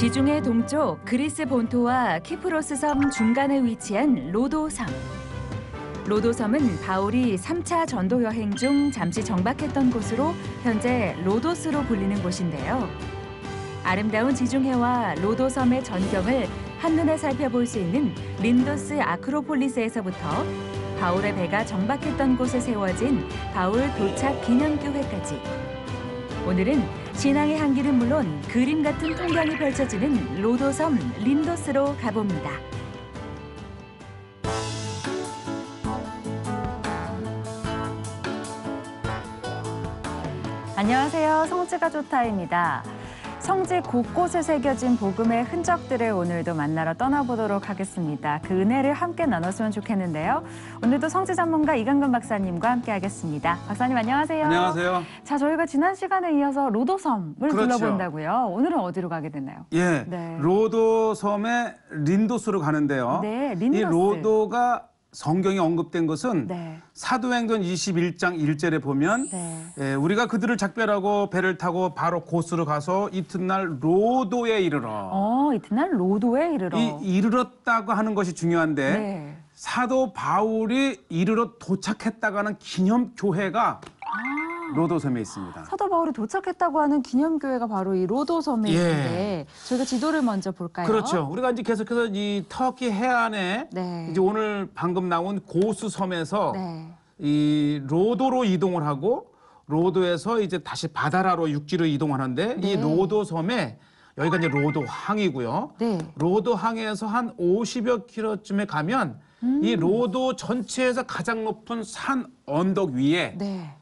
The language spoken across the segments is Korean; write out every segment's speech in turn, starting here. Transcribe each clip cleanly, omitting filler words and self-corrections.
지중해 동쪽 그리스 본토와 키프로스 섬 중간에 위치한 로도섬. 로도섬은 바울이 3차 전도 여행 중 잠시 정박했던 곳으로 현재 로도스로 불리는 곳인데요. 아름다운 지중해와 로도섬의 전경을 한눈에 살펴볼 수 있는 린도스 아크로폴리스에서부터 바울의 배가 정박했던 곳에 세워진 바울 도착 기념교회까지. 오늘은 신앙의 향기는 물론 그림 같은 풍경이 펼쳐지는 로도섬 린도스로 가봅니다. 안녕하세요. 성지가 좋다입니다. 성지 곳곳에 새겨진 복음의 흔적들을 오늘도 만나러 떠나보도록 하겠습니다. 그 은혜를 함께 나눴으면 좋겠는데요. 오늘도 성지 전문가 이강근 박사님과 함께 하겠습니다. 박사님 안녕하세요. 안녕하세요. 자, 저희가 지난 시간에 이어서 로도섬을 그렇죠. 둘러본다고요. 오늘은 어디로 가게 되나요? 예, 네. 로도섬의 린도스로 가는데요. 네, 린도스. 이 로도가 성경에 언급된 것은 네. 사도행전 21장 1절에 보면 네. 우리가 그들을 작별하고 배를 타고 바로 고스로 가서 이튿날 로도에 이르러. 이튿날 로도에 이르러. 이르렀다고 하는 것이 중요한데 네. 사도 바울이 이르러 도착했다고 하는 기념교회가 로도섬에 있습니다. 사도 바울이 도착했다고 하는 기념교회가 바로 이 로도섬에 예. 있는데 저희가 지도를 먼저 볼까요? 그렇죠. 우리가 이제 계속해서 이 터키 해안에 네. 이제 오늘 방금 나온 고스 섬에서 네. 이 로도로 이동을 하고 로도에서 이제 다시 바다라로 육지로 이동하는데 네. 이 로도 섬에 여기가 이제 로도 항이고요. 네. 로도 항에서 한 50여 킬로쯤에 가면 이 로도 전체에서 가장 높은 산 언덕 위에 네.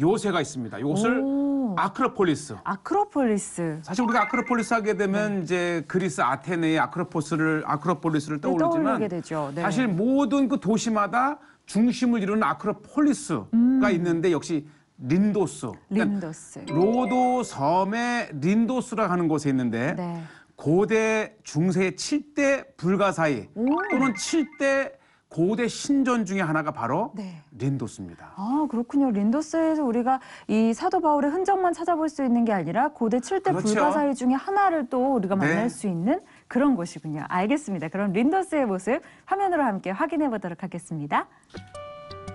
요새가 있습니다. 이곳을 오. 아크로폴리스. 아크로폴리스. 사실 우리가 아크로폴리스 하게 되면 이제 그리스 아테네의 아크로폴리스를 떠오르지만 떠오르게 되죠. 네. 사실 모든 그 도시마다 중심을 이루는 아크로폴리스가 있는데 역시 린도스. 그러니까 린도스. 로도 섬의 린도스라 하는 곳에 있는데 네. 고대 중세의 7대 불가사의 오. 또는 7대 고대 신전 중에 하나가 바로 네. 린도스입니다. 아, 그렇군요. 린도스에서 우리가 이 사도 바울의 흔적만 찾아볼 수 있는 게 아니라 고대 7대 그렇죠. 불가사의 중에 하나를 또 우리가 네. 만날 수 있는 그런 곳이군요. 알겠습니다. 그럼 린도스의 모습 화면으로 함께 확인해 보도록 하겠습니다.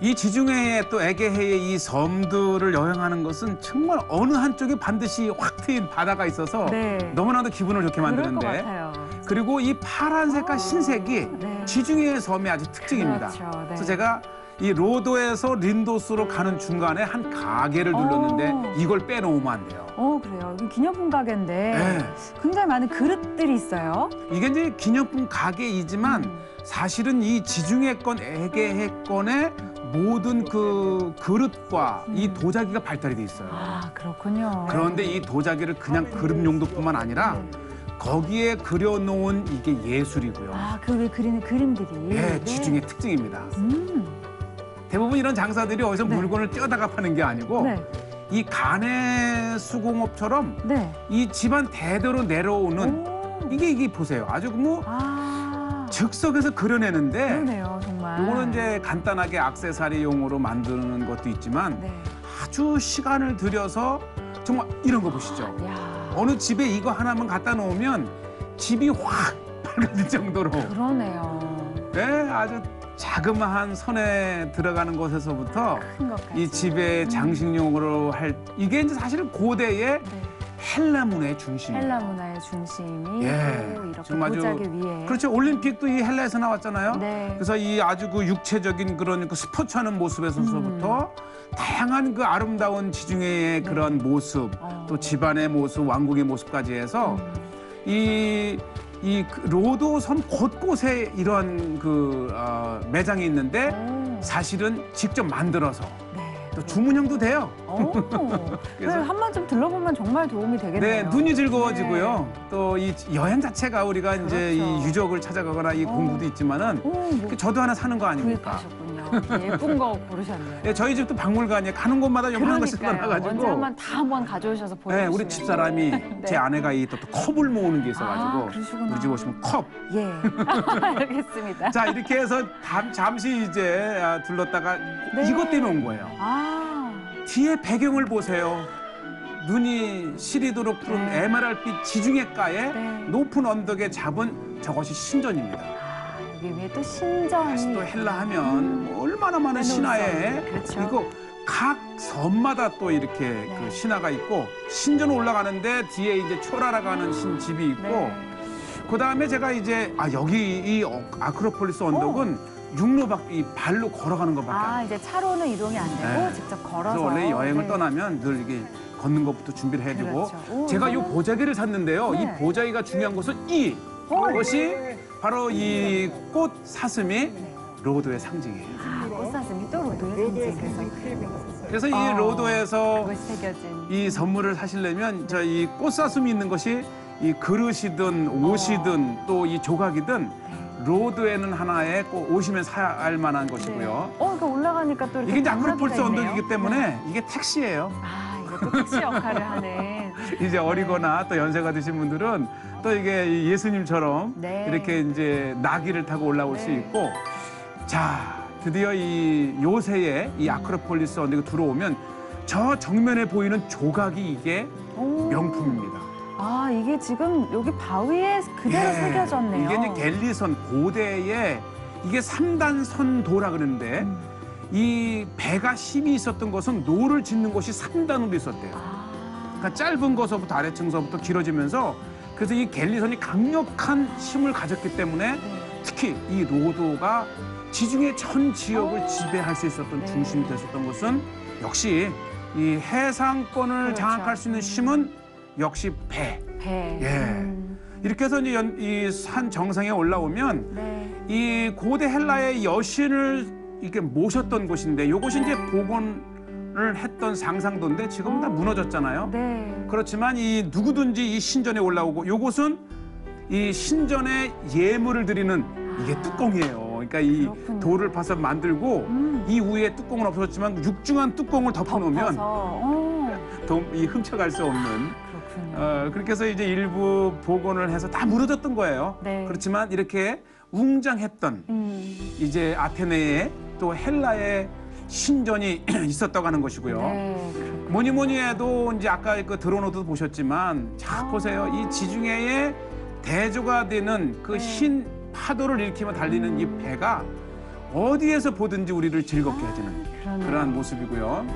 이 지중해의 또 에게해의 이 섬들을 여행하는 것은 정말 어느 한쪽에 반드시 확 트인 바다가 있어서 네. 너무나도 기분을 좋게 그럴 것 만드는데 같아요. 그리고 이 파란색과 흰색이 네. 지중해의 섬의 아주 특징입니다. 그렇죠. 네. 그래서 제가 이 로도에서 린도스로 가는 중간에 한 가게를 눌렀는데 이걸 빼놓으면 안 돼요. 그래요. 이 기념품 가게인데 네. 굉장히 많은 그릇들이 있어요. 이게 이제 기념품 가게이지만 사실은 이 지중해권, 에게해권의 모든 그 그릇과 이 도자기가 발달이 돼 있어요. 아, 그렇군요. 그런데 이 도자기를 그냥 그릇 용도뿐만 아니라 거기에 그려놓은 이게 예술이고요. 아, 그 위에 그리는 그림들이. 네, 지중해 특징입니다. 대부분 이런 장사들이 어디서 네. 물건을 떼어다가 파는 게 아니고 네. 이 가내 수공업처럼 네. 이 집안 대대로 내려오는 오. 이게 보세요. 아주 뭐 아. 즉석에서 그려내는데 그러네요, 정말. 요거는 이제 간단하게 액세서리용으로 만드는 것도 있지만 네. 아주 시간을 들여서 정말 이런 거 보시죠. 야. 어느 집에 이거 하나만 갖다 놓으면 집이 확 밝아질 정도로 그러네요. 네, 아주 자그마한 손에 들어가는 곳에서부터 큰 것까지. 이 집의 장식용으로 할 이게 이제 사실은 고대의 네. 헬라 문화의 중심이에요. 헬라 문화의 중심이 예. 또 이렇게 지금 아주 도자기 위에. 그렇죠. 올림픽도 이 헬라에서 나왔잖아요. 네. 그래서 이 아주 그 육체적인 그런 그 스포츠하는 모습에서부터 다양한 그 아름다운 지중해의 그런 모습, 또 집안의 모습, 왕국의 모습까지 해서 이 로도 섬 곳곳에 이런 그 매장이 있는데 사실은 직접 만들어서 네. 또 주문형도 돼요. 그래서 한 번쯤 들러보면 정말 도움이 되겠네요. 네, 눈이 즐거워지고요. 또 이 여행 자체가 우리가 이제 그렇죠. 이 유적을 찾아가거나 이 공부도 있지만은 뭐 저도 하나 사는 거 아닙니까? 구입하셨군요. 예쁜 거 고르셨네요. 예, 저희 집도 박물관이에요. 가는 곳마다 요만한 것이 그러니까요. 언제 많아가지고. 한번 다 한번 가져오셔서 보여주시면. 네, 우리 집사람이 네. 제 아내가 또 컵을 모으는 게 있어가지고 그러시구나. 우리 집 오시면 컵. 예. 알겠습니다. 자, 이렇게 해서 잠시 이제 둘렀다가 네. 이것 때문에 온 거예요. 아. 뒤에 배경을 보세요. 눈이 시리도록 푸른 네. 에메랄드빛 지중해가에 네. 높은 언덕에 잡은 저것이 신전입니다. 아, 여기 위에 또 신전이. 다시 또 헬라 하면 뭐 얼마나 많은 빼놓을 수 신화에 없는, 그렇죠. 이거 각 섬마다 또 이렇게 네. 그 신화가 있고 신전 올라가는데 뒤에 이제 초라라가는 신집이 있고 네. 그 다음에 제가 이제 여기 이 아크로폴리스 언덕은 육로밖 이 발로 걸어가는 것밖에 안 돼요. 아, 이제 차로는 이동이 안 되고 네. 직접 걸어서. 그래서 원래 여행을 네. 떠나면 늘 이게 걷는 것부터 준비를 해야 되고 그렇죠. 오, 제가 이 이거는- 보자기를 샀는데요. 네. 이 보자기가 중요한 것은 이것이 바로 이 꽃 사슴이 로도의 상징이에요. 아, 꽃사슴이 또 로도의 상징. 그래서 이 로도에서 그것이 새겨진. 이 선물을 사시려면 저 이 꽃사슴이 있는 것이 이 그릇이든 옷이든 또 이 조각이든 로드에는 하나에 꼭 오시면 사야 할 만한 것이고요. 그러니까 올라가니까 또 이렇게 이게 이제 당나귀가 아크로폴리스 있네요. 언덕이기 때문에 이게 택시예요. 아, 이게 또 택시 역할을 하는. 이제 어리거나 또 연세가 드신 분들은 또 이게 예수님처럼 네. 이렇게 이제 나귀를 타고 올라올 수 네. 있고 자 드디어 이 요새의 이 아크로폴리스 언덕에 들어오면 저 정면에 보이는 조각이 이게 오. 명품입니다. 아, 이게 지금 여기 바위에 그대로 예, 새겨졌네요. 이게 이제 갤리선 고대에 이게 3단 선도라 그러는데 이 배가 힘이 있었던 것은 노를 짓는 곳이 3단으로 있었대요. 아, 그러니까 짧은 거서부터 아래층서부터 길어지면서 그래서 이 갤리선이 강력한 힘을 가졌기 때문에 네. 특히 이 로도가 지중해 전 지역을 지배할 수 있었던 네. 중심이 됐었던 것은 역시 이 해상권을 그렇죠. 장악할 수 있는 힘은 역시 배. 배. 예. 이렇게 해서 이제 이 산 정상에 올라오면 네. 이 고대 헬라의 여신을 이렇게 모셨던 곳인데 이것이 이제 복원을 했던 상상도인데 지금 다 무너졌잖아요. 네. 그렇지만 이 누구든지 이 신전에 올라오고 이곳은 이 신전에 예물을 드리는 이게 뚜껑이에요. 그러니까 이 그렇군요. 돌을 파서 만들고 이 위에 뚜껑은 없었지만 육중한 뚜껑을 덮어놓으면 덮어서. 이 훔쳐갈 수 없는 그렇군요. 그렇게 해서 이제 일부 복원을 해서 다 무너졌던 거예요. 네. 그렇지만 이렇게 웅장했던 이제 아테네에 또 헬라의 신전이 있었다고 하는 것이고요. 네. 그렇군요. 뭐니 뭐니 해도 이제 아까 그 드론호도 보셨지만 자 보세요. 이 지중해의 대조가 되는 그 흰 파도를 일으키며 달리는 이 배가 어디에서 보든지 우리를 즐겁게 해주는 그러네요. 그러한 모습이고요.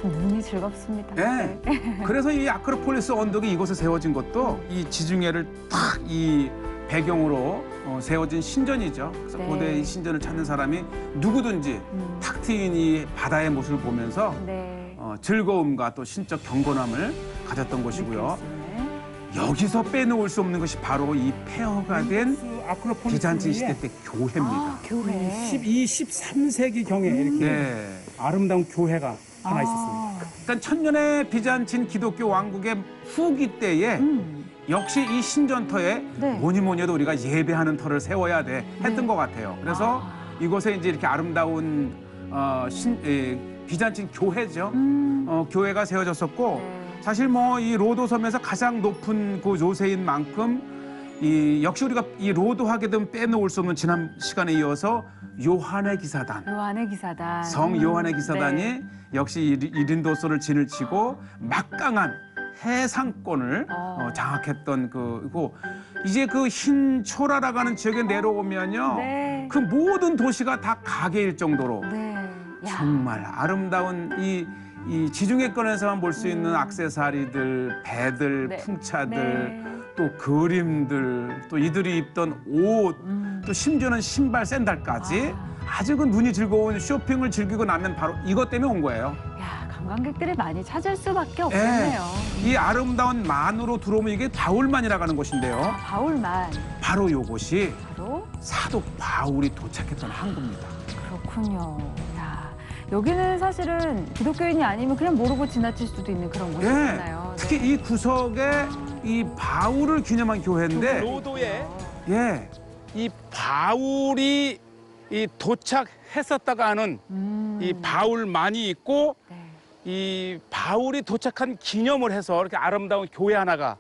참 눈이 즐겁습니다. 네. 그래서 이 아크로폴리스 언덕이 이곳에 세워진 것도 이 지중해를 탁 이 배경으로 세워진 신전이죠. 그래서 네. 고대 이 신전을 찾는 사람이 누구든지 탁 트인 이 바다의 모습을 보면서 네. 즐거움과 또 신적 경건함을 가졌던 것이고요. 느낄 여기서 빼놓을 수 없는 것이 바로 이 폐허가 된 아크로폴리스 비잔틴 위에 시대 때 교회입니다. 아, 교회. 12, 13세기 경에 이렇게 네. 아름다운 교회가 하나 있었습니다. 일단 천년의 비잔틴 기독교 왕국의 후기 때에 역시 이 신전터에 네. 뭐니 뭐니 해도 우리가 예배하는 터를 세워야 돼 했던 네. 것 같아요. 그래서 이곳에 이제 이렇게 아름다운 비잔틴 교회죠. 교회가 세워졌었고 네. 사실 뭐 이 로도섬에서 가장 높은 그 요새인 만큼 역시 우리가 이 로도하게 되면 빼놓을 수 없는 지난 시간에 이어서 요한의 기사단. 요한의 기사단. 성 요한의 기사단이 네. 역시 이린도서를 진을 치고 막강한 해상권을 장악했던 그리고 이제 그 흰 초라라가는 지역에 내려오면요 네. 그 모든 도시가 다 가게일 정도로 네. 야. 정말 아름다운 이 지중해권에서만 볼 수 있는 액세서리들, 배들, 네. 풍차들, 네. 또 그림들, 또 이들이 입던 옷, 또 심지어는 신발, 샌들까지 아주 그 눈이 즐거운 쇼핑을 즐기고 나면 바로 이것 때문에 온 거예요. 야, 관광객들이 많이 찾을 수밖에 없겠네요. 이 아름다운 만으로 들어오면 이게 바울만이라고 하는 곳인데요. 바울만. 바로 이곳이 바로 사도 바울이 도착했던 항구입니다. 그렇군요. 야, 여기는 사실은 기독교인이 아니면 그냥 모르고 지나칠 수도 있는 그런 곳이잖아요. 특히 이 구석에 이 바울을 기념한 교회인데 로도에 예, 이 바울이 이 도착했었다가 하는 이 바울만이 있고 네. 이 바울이 도착한 기념을 해서 이렇게 아름다운 교회 하나가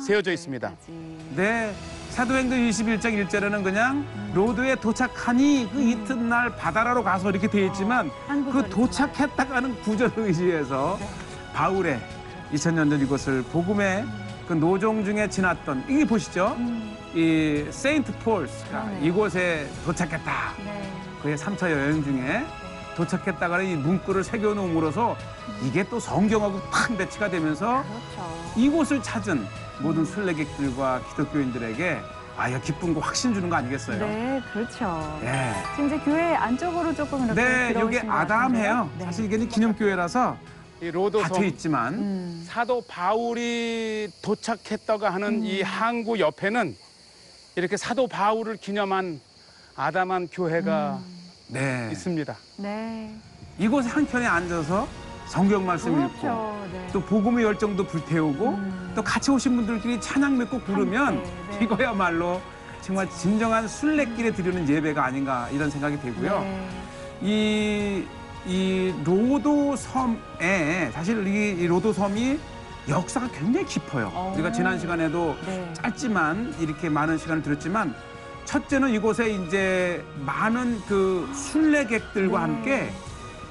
세워져 있습니다. 여기까지. 네. 사도행전 21장 1절에는 그냥 로드에 도착하니 그 이튿날 바다라로 가서 이렇게 되어 있지만 한 그 구절이죠. 도착했다가는 구절을 의지해서 바울의 2000년 전 이곳을 복음의 그 노종 중에 지났던 이게 보시죠. 이 세인트 폴스가 네. 이곳에 도착했다. 네. 그의 3차 여행 중에 도착했다가 이 문구를 새겨놓음으로써 이게 또 성경하고 탁 매치가 되면서 그렇죠. 이곳을 찾은 모든 순례객들과 기독교인들에게 아유 기쁨과 확신 주는 거 아니겠어요? 네, 그렇죠. 네. 지금 이제 교회 안쪽으로 조금 이렇게 네, 들어오신 여기 것 아담해요. 같은데요. 네. 사실 이게 기념교회라서 이 로도섬 닫혀 있지만 사도 바울이 도착했다고 하는 이 항구 옆에는 이렇게 사도 바울을 기념한 아담한 교회가 네. 있습니다. 네. 이곳에 한켠에 앉아서 성경 말씀 읽고 그렇죠. 네. 또 복음의 열정도 불태우고 또 같이 오신 분들끼리 찬양 맺고 부르면 함께, 네. 이거야말로 정말 진정한 순례길에 드리는 예배가 아닌가 이런 생각이 되고요. 네. 이 로도섬에 사실 이 로도섬이 역사가 굉장히 깊어요. 우리가 지난 시간에도 네. 짧지만 이렇게 많은 시간을 들었지만 첫째는 이곳에 이제 많은 그 순례객들과 네. 함께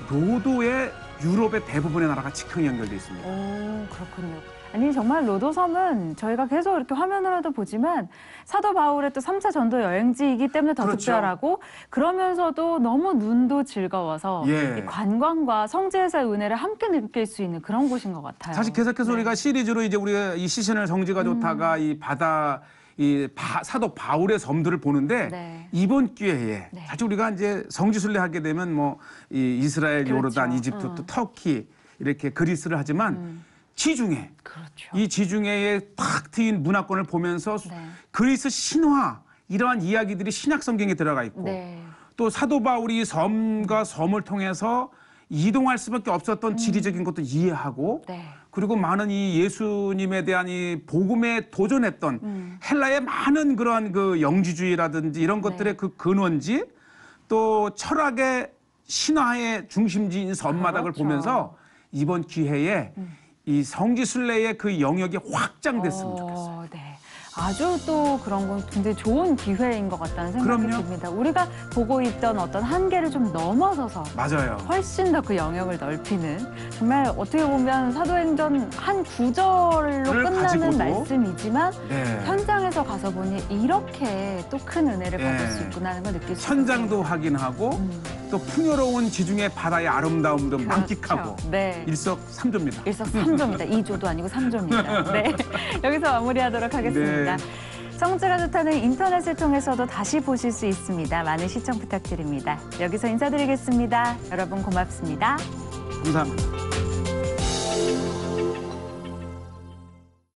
로도의 유럽의 대부분의 나라가 직항이 연결돼 있습니다. 오, 그렇군요. 아니 정말 로도섬은 저희가 계속 이렇게 화면으로도 보지만 사도 바울의 또 3차 전도 여행지이기 때문에 더 그렇죠. 특별하고 그러면서도 너무 눈도 즐거워서 예. 이 관광과 성지에서의 은혜를 함께 느낄 수 있는 그런 곳인 것 같아요. 사실 계속해서 우리가 시리즈로 이제 우리가 이 시신을 성지가 좋다가 이 바다 사도 바울의 섬들을 보는데 네. 이번 기회에 네. 사실 우리가 이제 성지 순례 하게 되면 뭐 이 이스라엘, 그렇죠. 요르단, 이집트, 또 터키 이렇게 그리스를 하지만 지중해 그렇죠. 이 지중해에 탁 트인 문화권을 보면서 네. 그리스 신화 이러한 이야기들이 신약 성경에 들어가 있고 네. 또 사도 바울이 섬과 섬을 통해서 이동할 수밖에 없었던 지리적인 것도 이해하고 네. 그리고 많은 이 예수님에 대한 이 복음에 도전했던 헬라의 많은 그러한 그 영지주의라든지 이런 것들의 그 근원지 또 철학의 신화의 중심지인 섬마닥을 그렇죠. 보면서 이번 기회에 이 성지순례의 그 영역이 확장됐으면 좋겠어요. 네. 아주 또 그런 건 굉장히 좋은 기회인 것 같다는 생각이 그럼요. 듭니다. 우리가 보고 있던 어떤 한계를 좀 넘어서서 맞아요. 훨씬 더 그 영역을 넓히는 정말 어떻게 보면 사도행전 한 구절로 그를 끝나는 가지고도 말씀이지만 네. 현장에서 가서 보니 이렇게 또 큰 은혜를 네. 받을 수 있구나 하는 걸 느낄 수 현장도 있습니다. 확인하고 또 풍요로운 지중해 바다의 아름다움도 만끽하고 그렇죠. 네. 일석삼조입니다. 일석삼조입니다. 2조도 아니고 3조입니다. 네. 여기서 마무리하도록 하겠습니다. 네. 성지가 좋다는 인터넷을 통해서도 다시 보실 수 있습니다. 많은 시청 부탁드립니다. 여기서 인사드리겠습니다. 여러분 고맙습니다. 감사합니다.